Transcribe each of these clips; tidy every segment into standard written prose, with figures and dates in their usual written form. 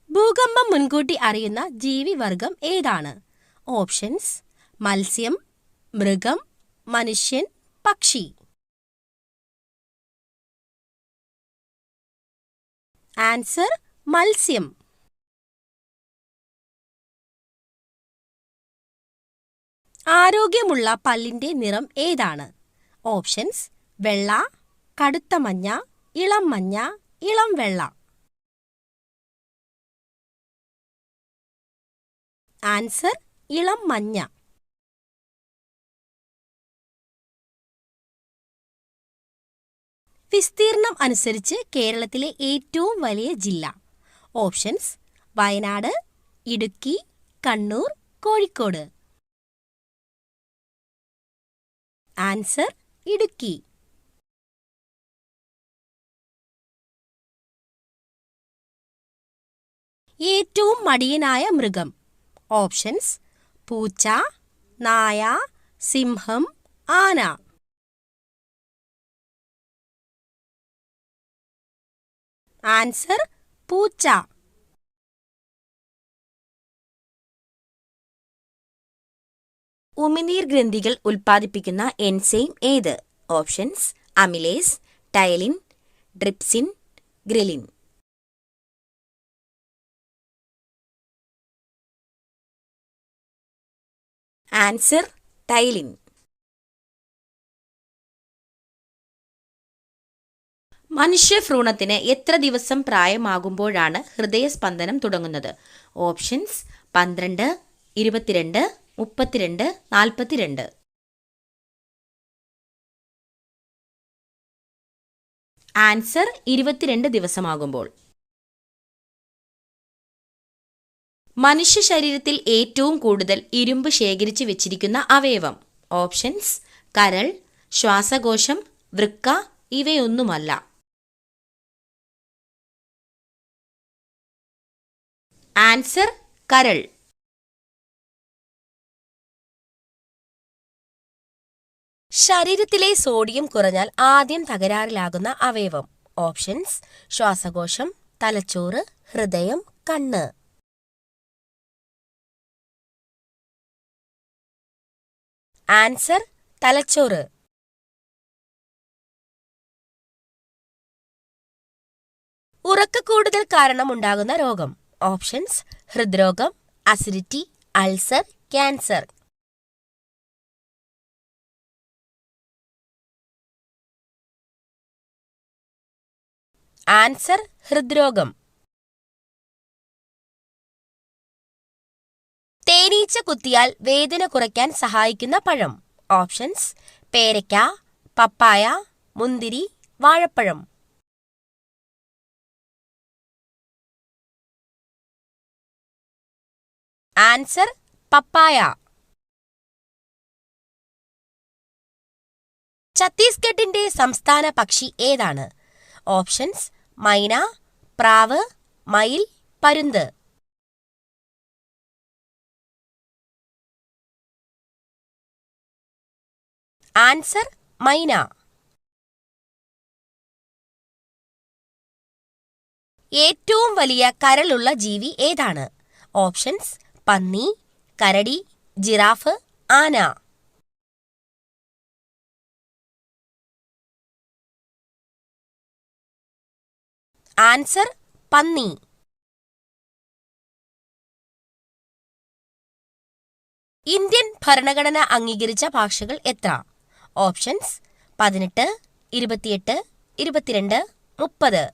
ഭൂകമ്പം മുൻകൂട്ടി അറിയുന്ന ജീവിവർഗം ഏതാണ്? ഓപ്ഷൻസ്: മത്സ്യം, മൃഗം, മനുഷ്യൻ, പക്ഷി. ആൻസർ: മത്സ്യം. ആരോഗ്യമുള്ള പല്ലിന്റെ നിറം ഏതാണ്? ഓപ്ഷൻസ്: വെള്ള, കടുത്ത മഞ്ഞ, ഇളം മഞ്ഞ, ഇളം വെള്ള. ആൻസർ: ഇളം മഞ്ഞ. വിസ്തീർണം അനുസരിച്ച് കേരളത്തിലെ ഏറ്റവും വലിയ ജില്ല. ഓപ്ഷൻസ്: വയനാട്, ഇടുക്കി, കണ്ണൂർ, കോഴിക്കോട്. ആൻസർ: ഇടുക്കി. ഏറ്റവും മടിയനായ മൃഗം. ഓപ്ഷൻസ്: പൂച്ച, നായ, സിംഹം, ആന. ആൻസർ: പൂച്ച. ഉമിനീർ ഗ്രന്ഥികൾ ഉൽപ്പാദിപ്പിക്കുന്ന എൻസൈം ഏത്? Options: amylase, ptyalin, trypsin, ghrelin. Answer: ptyalin. മനുഷ്യഭ്രൂണത്തിന് എത്ര ദിവസം പ്രായമാകുമ്പോഴാണ് ഹൃദയസ്പന്ദനം തുടങ്ങുന്നത്? ഓപ്ഷൻസ്: 12, 22, 32, 42. ആൻസർ: 22 ദിവസമാകുമ്പോൾ. മനുഷ്യ ശരീരത്തിൽ ഏറ്റവും കൂടുതൽ ഇരുമ്പ് ശേഖരിച്ചു വെച്ചിരിക്കുന്ന അവയവം. ഓപ്ഷൻസ്: കരൾ, ശ്വാസകോശം, വൃക്ക, ഇവയൊന്നുമല്ല. ആൻസർ: കരൾ. ശരീരത്തിലെ സോഡിയം കുറഞ്ഞാൽ ആദ്യം തകരാറിലാകുന്ന അവയവം. ഓപ്ഷൻസ്: ശ്വാസകോശം, തലച്ചോറ്, ഹൃദയം, കണ്ണ്. ആൻസർ: തലച്ചോറ്. ഉറക്കക്കൂടുതൽ കാരണം ഉണ്ടാകുന്ന രോഗം. ഓപ്ഷൻസ്: ഹൃദ്രോഗം, അസിഡിറ്റി, അൾസർ, ക്യാൻസർ. ആൻസർ: ഹൃദ്രോഗം. തേനീച്ച കുത്തിയാൽ വേദന കുറയ്ക്കാൻ സഹായിക്കുന്ന പഴം. ഓപ്ഷൻസ്: പേരയ്ക്ക, പപ്പായ, മുന്തിരി, വാഴപ്പഴം. ആൻസർ: പപ്പായ. ഛത്തീസ്ഗഡിന്റെ സംസ്ഥാന പക്ഷി ഏതാണ്? ഓപ്ഷൻസ്: മൈന, പ്രാവ്, മയിൽ, പരുന്ത്. ആൻസർ: മൈന. ഏറ്റവും വലിയ കരളുള്ള ജീവി ഏതാണ്? ഓപ്ഷൻസ്: പന്നി, കരടി, ജിറാഫ്, ആന. ആൻസർ: പന്നി. ഇന്ത്യൻ ഭരണഘടന അംഗീകരിച്ച ഭാഷകൾ എത്ര? ഓപ്ഷൻസ്: 18, 28, 22, 30.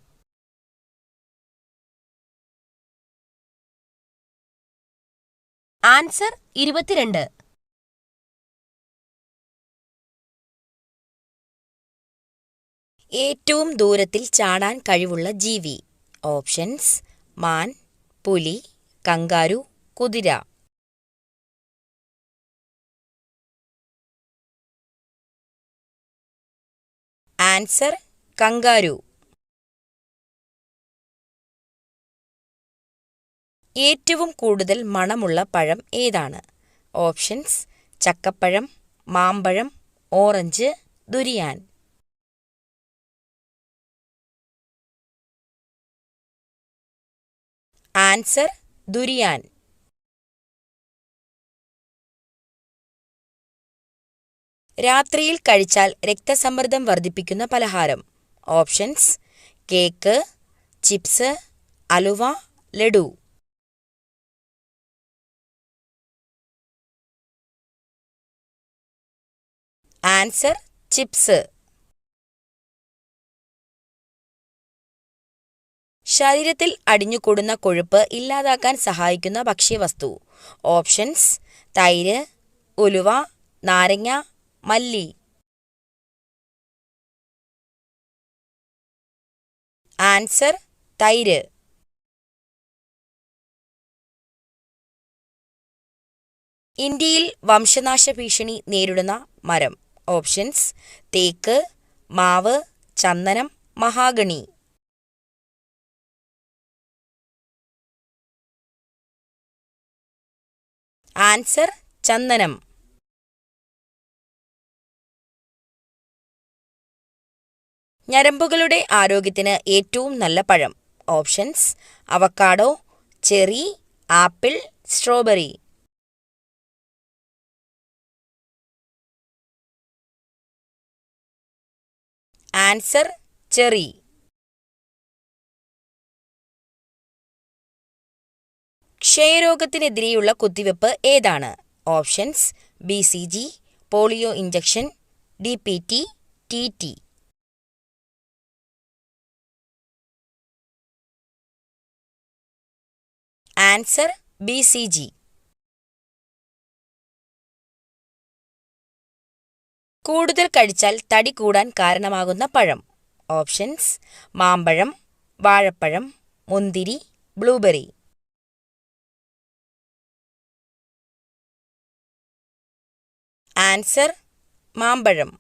ആൻസർ: 22. ഏറ്റവും ദൂരത്തിൽ ചാടാൻ കഴിവുള്ള ജീവി. ഓപ്ഷൻസ്: മാൻ, പുലി, കങ്കാരു, കുതിര. Answer: kangaroo. ഏറ്റവും കൂടുതൽ മണമുള്ള പഴം ഏതാണ്? ഓപ്ഷൻസ്: ചക്കപ്പഴം, മാമ്പഴം, ഓറഞ്ച്, ദുരിയാൻ. Answer durian. രാത്രിയിൽ കഴിച്ചാൽ രക്തസമ്മർദ്ദം വർദ്ധിപ്പിക്കുന്ന പലഹാരം. ഓപ്ഷൻസ്: കേക്ക്, ചിപ്സ്, അലുവ, ലഡു. Answer chips. ശരീരത്തിൽ അടിഞ്ഞുകൂടുന്ന കൊഴുപ്പ് ഇല്ലാതാക്കാൻ സഹായിക്കുന്ന ഭക്ഷ്യവസ്തു. ഓപ്ഷൻസ്: തൈര്, ഉലുവ, നാരങ്ങ, മല്ലി. ആൻസർ തൈര്. ഇന്ത്യയിൽ വംശനാശ ഭീഷണി നേരിടുന്ന മരം. ഓപ്ഷൻസ്: തേക്ക്, മാവ്, ചന്ദനം, മഹാഗണി. ആൻസർ ചന്ദനം. ഞരമ്പുകളുടെ ആരോഗ്യത്തിന് ഏറ്റവും നല്ല പഴം. Options: avocado, cherry, apple, strawberry. Answer cherry. ക്ഷയരോഗത്തിനെതിരെയുള്ള കുത്തിവെപ്പ് ഏതാണ്? Options: BCG, polio injection, DPT, TT. Answer BCG. കൂടുതൽ കഴിച്ചാൽ തടി കൂടാൻ കാരണമാകുന്ന പഴം. ഓപ്ഷൻസ്: മാമ്പഴം, വാഴപ്പഴം, മുന്തിരി, ബ്ലൂബെറി. ആൻസർ മാമ്പഴം.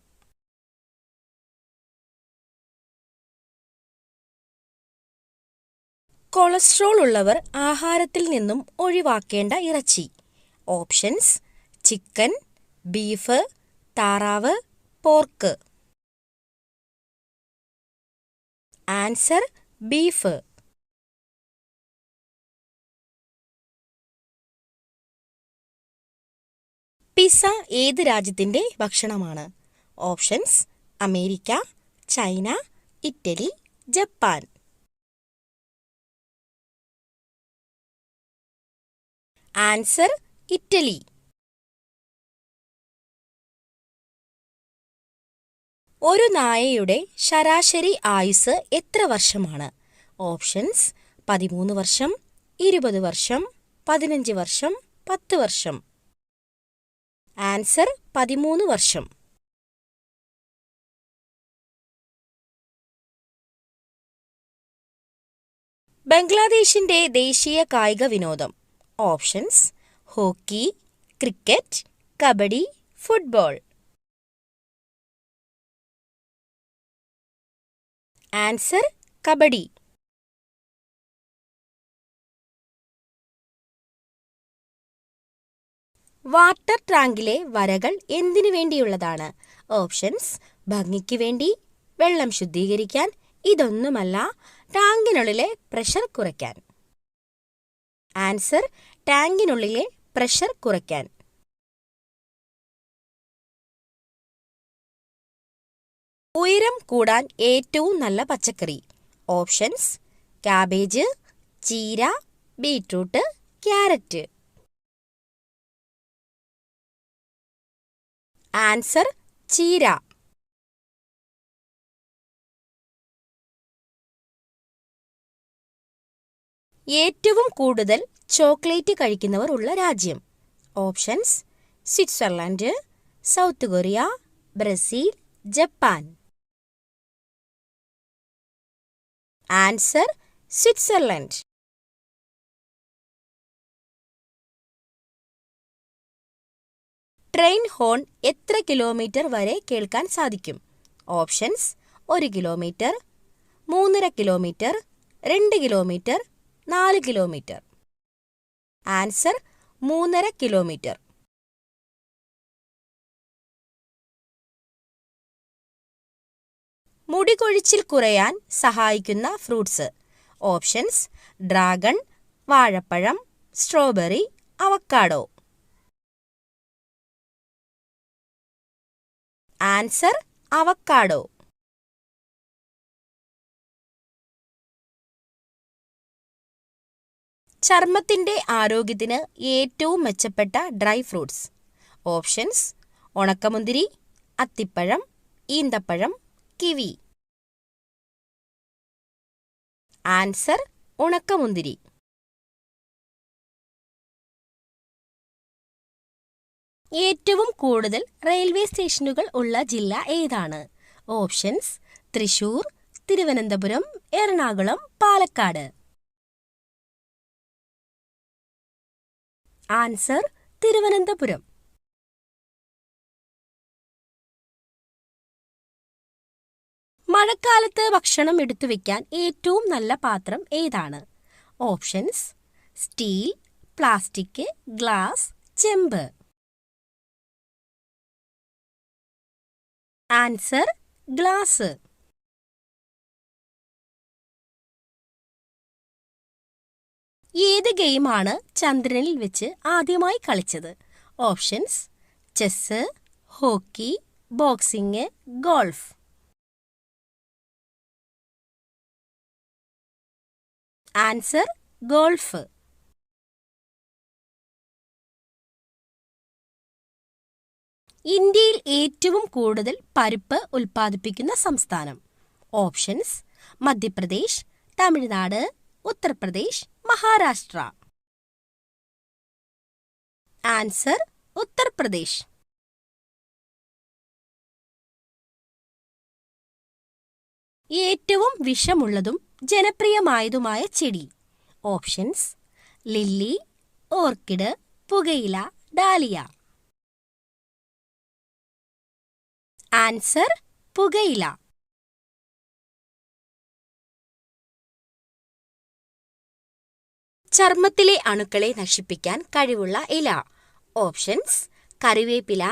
കൊളസ്ട്രോൾ ഉള്ളവർ ആഹാരത്തിൽ നിന്നും ഒഴിവാക്കേണ്ട ഇറച്ചി. ഓപ്ഷൻസ്: ചിക്കൻ, ബീഫ്, താറാവ്, പോർക്ക്. Answer beef. പിസ്സ ഏത് രാജ്യത്തിന്റെ ഭക്ഷണമാണ്? Options: America, China, Italy, Japan. Answer Italy. ഒരു നായയുടെ ശരാശരി ആയുസ് എത്ര വർഷമാണ്? ഓപ്ഷൻസ്: 13 വർഷം, 20 വർഷം, 15 വർഷം, 10 വർഷം. ആൻസർ 13 വർഷം. ബംഗ്ലാദേശിന്റെ ദേശീയ കായിക വിനോദം. Options: hockey, cricket, kabaddi, football. Answer kabaddi. Water ടാങ്കിലെ വരകൾ എന്തിനു വേണ്ടിയുള്ളതാണ്? ഓപ്ഷൻസ്: ഭംഗിക്ക് വേണ്ടി, വെള്ളം ശുദ്ധീകരിക്കാൻ, ഇതൊന്നുമല്ല, ടാങ്കിനുള്ളിലെ പ്രഷർ കുറയ്ക്കാൻ. ആൻസർ ടാങ്കിനുള്ളിലെ പ്രഷർ കുറയ്ക്കാൻ. ഉയരം കൂടാൻ ഏറ്റവും നല്ല പച്ചക്കറി. ഓപ്ഷൻസ്: കാബേജ്, ചീര, ബീറ്റ്റൂട്ട്, ക്യാരറ്റ്. ആൻസർ ചീര. ഏറ്റവും കൂടുതൽ ചോക്ലേറ്റ് കഴിക്കുന്നവർ ഉള്ള രാജ്യം. Options: Switzerland, South Korea, Brazil, Japan. Answer Switzerland. Train horn എത്ര കിലോമീറ്റർ വരെ കേൾക്കാൻ സാധിക്കും? Options: 1 kilometre, 3.5 kilometre, 2 kilometre, 4 kilometre. Answer 3.5 kilometre. മുടി കൊഴിച്ചിൽ കുറയാൻ സഹായിക്കുന്ന ഫ്രൂട്ട്സ്. ഓപ്ഷൻസ്: ഡ്രാഗൺ, വാഴപ്പഴം, സ്ട്രോബെറി, അവക്കാഡോ. Answer avocado. ചർമ്മത്തിന്റെ ആരോഗ്യത്തിന് ഏറ്റവും മെച്ചപ്പെട്ട ഡ്രൈ ഫ്രൂട്ട്സ്. ഓപ്ഷൻസ്: ഉണക്കമുന്തിരി, അത്തിപ്പഴം, ഈന്തപ്പഴം, കിവി. ആൻസർ ഉണക്കമുന്തിരി. ഏറ്റവും കൂടുതൽ റെയിൽവേ സ്റ്റേഷനുകൾ ഉള്ള ജില്ല ഏതാണ്? ഓപ്ഷൻസ്: തൃശൂർ, തിരുവനന്തപുരം, എറണാകുളം, പാലക്കാട്. ആൻസർ തിരുവനന്തപുരം. മഴക്കാലത്ത് ഭക്ഷണം എടുത്തു വെക്കാൻ ഏറ്റവും നല്ല പാത്രം ഏതാണ്? ഓപ്ഷൻസ്: സ്റ്റീൽ, പ്ലാസ്റ്റിക്, ഗ്ലാസ്, ചെമ്പ്. Answer glass. ഏത് ഗെയിമാണ് ചന്ദ്രനിൽ വെച്ച് ആദ്യമായി കളിച്ചത്? Options: chess, hockey, boxing, golf. Answer golf. ഇന്ത്യയിൽ ഏറ്റവും കൂടുതൽ പരിപ്പ് ഉൽപ്പാദിപ്പിക്കുന്ന സംസ്ഥാനം. ഓപ്ഷൻസ്: മധ്യപ്രദേശ്, തമിഴ്നാട്, ഉത്തർപ്രദേശ്, മഹാരാഷ്ട്ര. ആൻസർ ഉത്തർപ്രദേശ്. ഏറ്റവും വിഷമുള്ളതും ജനപ്രിയമായതുമായ ചെടി. ഓപ്ഷൻസ്: ലില്ലി, ഓർക്കിഡ്, പുകയില, ഡാലിയ. ആൻസർ പുകയില. ചർമ്മത്തിലെ അണുക്കളെ നശിപ്പിക്കാൻ കഴിവുള്ള ഇല. ഓപ്ഷൻസ്: കറിവേപ്പില,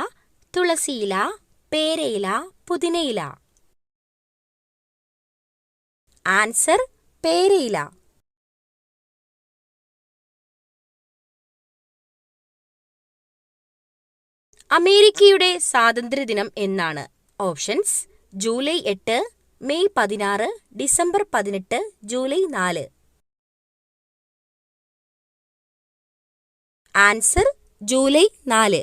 തുളസിയില, പേരയില, പുതിനയില. ആൻസർ പേരയില. അമേരിക്കയുടെ സ്വാതന്ത്ര്യദിനം എന്നാണ്? Options: July 8, May 16, December 18, July 4. Answer July 4.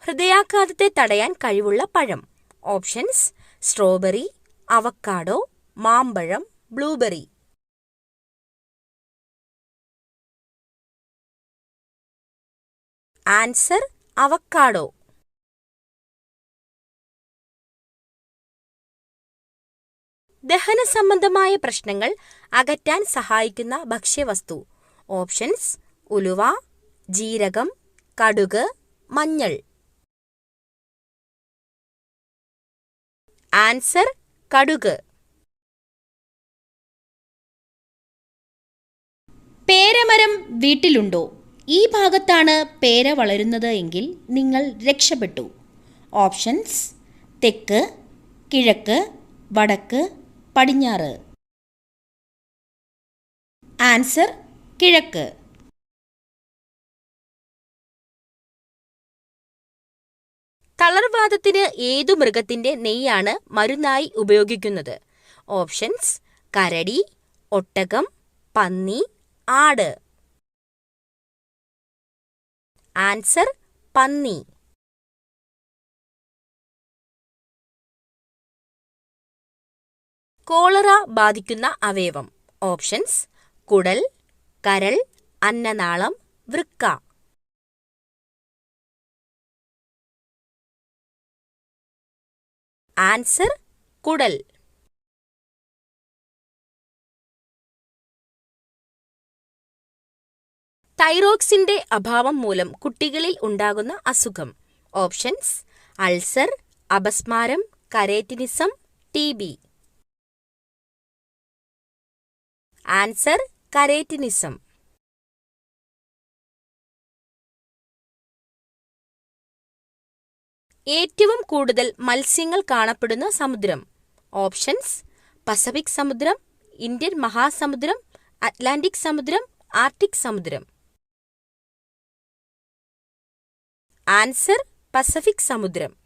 ഹൃദയാഘാതത്തെ തടയാൻ കഴിവുള്ള പഴം. ഓപ്ഷൻസ്: സ്ട്രോബെറി, അവക്കാഡോ, മാമ്പഴം, ബ്ലൂബെറി. Answer avocado. ദഹന സംബന്ധമായ പ്രശ്നങ്ങൾ അകറ്റാൻ സഹായിക്കുന്ന ഭക്ഷ്യവസ്തു. ഓപ്ഷൻസ്: ഉലുവ, ജീരകം, കടുക്, മഞ്ഞൾ. ആൻസർ കടുക്. പേരമരം വീട്ടിലുണ്ടോ? ഈ ഭാഗത്താണ് പേര വളരുന്നത് എങ്കിൽ നിങ്ങൾ രക്ഷപ്പെട്ടു. ഓപ്ഷൻസ്: തെക്ക്, കിഴക്ക്, വടക്ക്, പടിഞ്ഞാറ്. ആൻസർ കിഴക്ക്. തളർവാദത്തിന് ഏതു മൃഗത്തിന്റെ നെയ്യാണ് മരുന്നായി ഉപയോഗിക്കുന്നത്? ഓപ്ഷൻസ്: കരടി, ഒട്ടകം, പന്നി, ആട്. ആൻസർ പന്നി. കോളറ ബാധിക്കുന്ന അവയവം. ഓപ്ഷൻസ്: കുടൽ, കരൾ, അന്നനാളം, വൃക്ക. ആൻസർ കുടൽ. തൈറോക്സിന്റെ അഭാവം മൂലം കുട്ടികളിൽ ഉണ്ടാകുന്ന അസുഖം. ഓപ്ഷൻസ്: അൾസർ, അപസ്മാരം, കരേറ്റിനിസം, TB. ആൻസർ കരേറ്റിനിസം. ഏറ്റവും കൂടുതൽ മത്സ്യങ്ങൾ കാണപ്പെടുന്ന സമുദ്രം. ഓപ്ഷൻസ്: പസഫിക് സമുദ്രം, ഇന്ത്യൻ മഹാസമുദ്രം, അറ്റ്ലാന്റിക് സമുദ്രം, ആർട്ടിക് സമുദ്രം? ആൻസർ പസഫിക് സമുദ്രം.